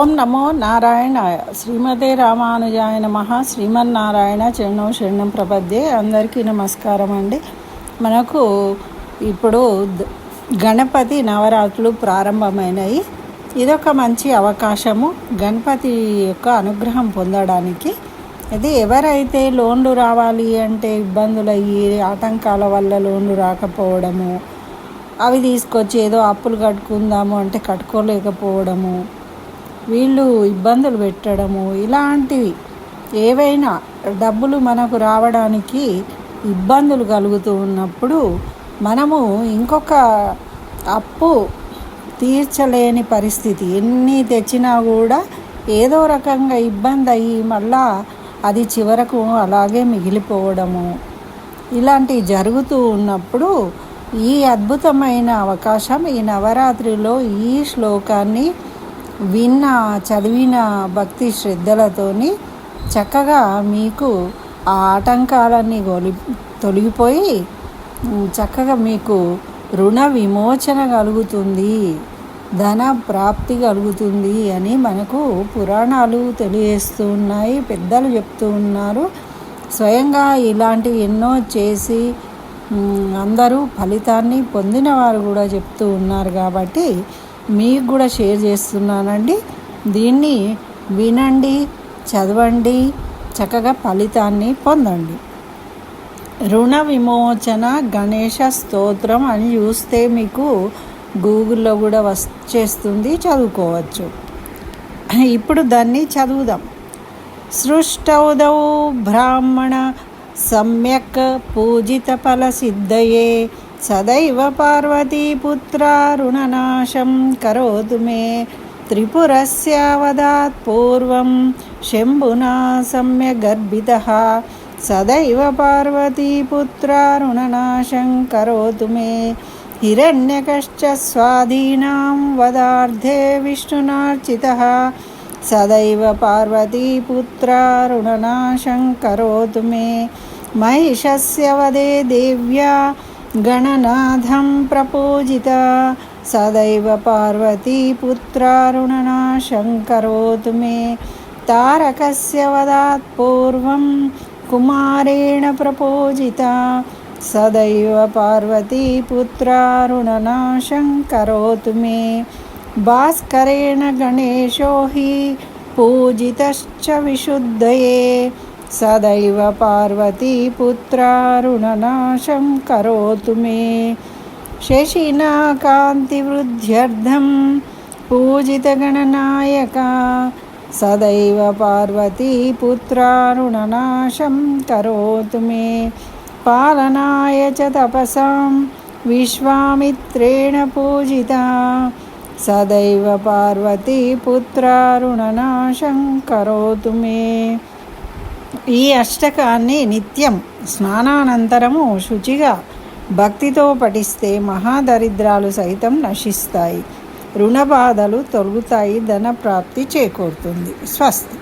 ఓం నమో నారాయణాయ. శ్రీమతే రామానుజాయ నమః. శ్రీమన్నారాయణ చరణం శరణం ప్రపద్యే. అందరికీ నమస్కారం అండి. మనకు ఇప్పుడు గణపతి నవరాత్రులు ప్రారంభమైనాయి. ఇదొక మంచి అవకాశము గణపతి యొక్క అనుగ్రహం పొందడానికి. ఇది ఎవరైతే లోన్లు రావాలి అంటే ఇబ్బందులు అయ్యి ఆటంకాల వల్ల లోన్లు రాకపోవడము, అవి తీసుకొచ్చి ఏదో అప్పులు కట్టుకుందాము అంటే కట్టుకోలేకపోవడము, వీళ్ళు ఇబ్బందులు పెట్టడము, ఇలాంటివి ఏవైనా డబ్బులు మనకు రావడానికి ఇబ్బందులు కలుగుతూ ఉన్నప్పుడు మనము ఇంకొక అప్పు తీర్చలేని పరిస్థితి, ఎన్ని తెచ్చినా కూడా ఏదో రకంగా ఇబ్బంది అయ్యి మళ్ళా అది చివరకు అలాగే మిగిలిపోవడము, ఇలాంటివి జరుగుతూ ఉన్నప్పుడు ఈ అద్భుతమైన అవకాశం ఈ నవరాత్రిలో ఈ శ్లోకాన్ని చదివిన భక్తి శ్రద్ధలతోని చక్కగా మీకు ఆ ఆటంకాలన్నీ తొలగిపోయి చక్కగా మీకు రుణ విమోచన కలుగుతుంది, ధన ప్రాప్తి కలుగుతుంది అని మనకు పురాణాలు తెలియజేస్తూ ఉన్నాయి, పెద్దలు చెప్తూ ఉన్నారు. స్వయంగా ఇలాంటివి ఎన్నో చేసి అందరూ ఫలితాన్ని పొందిన వారు కూడా చెప్తూ ఉన్నారు. కాబట్టి మీకు కూడా షేర్ చేస్తున్నానండి. దీన్ని వినండి, చదవండి, చక్కగా ఫలితాన్ని పొందండి. రుణ విమోచన గణేశ స్తోత్రం అని చూస్తే మీకు గూగుల్లో కూడా వచ్చేస్తుంది, చదువుకోవచ్చు. ఇప్పుడు దాన్ని చదువుదాం. సృష్టౌదౌ బ్రాహ్మణ సమ్యక్ పూజిత ఫల సిద్ధయే సదైవ పార్వతీపుత్ర రుణనాశం కరోతు మే త్రిపురస్యావదాత్ పూర్వం శంభునా సమ్యగర్భితః సదైవ పార్వతీపుత్ర రుణనాశం కరోతు మే హిరణ్యకశ్చ స్వాధీనాం వదార్థే విష్ణునార్చితః సదైవ పార్వతీపుత్ర రుణనాశం కరోతు మే మహిషస్య వదే దేవ్యా గణనాథం ప్రపూజిత సదైవ పార్వతీపుత్ర రుణనాశం కరోతు మే తారకస్య వదాత్ పూర్వం కుమారేణ ప్రపూజిత సదైవ పార్వతీపుత్ర రుణనాశం కరోతు మే భాస్కరేణ గణేశో హి పూజితశ్చ విశుద్ధయే సదైవ పార్వతీపుత్ర రుణనాశం కరోతు మే శశినా కాంతివృద్ధ్యర్థం పూజితగణనాయక సదైవ పార్వతీపుత్ర రుణనాశం కరోతు మే పాలనాయ చ తపసాం విశ్వామిత్రేణ పూజిత సదైవ పార్వతీపుత్ర రుణనాశం కరోతు మే. ఈ అష్టకాన్ని నిత్యం స్నానానంతరము శుచిగా భక్తితో పఠిస్తే మహాదరిద్రాలు సైతం నశిస్తాయి, రుణబాధలు తొలగుతాయి, ధన ప్రాప్తి చేకూరుతుంది. స్వస్తి.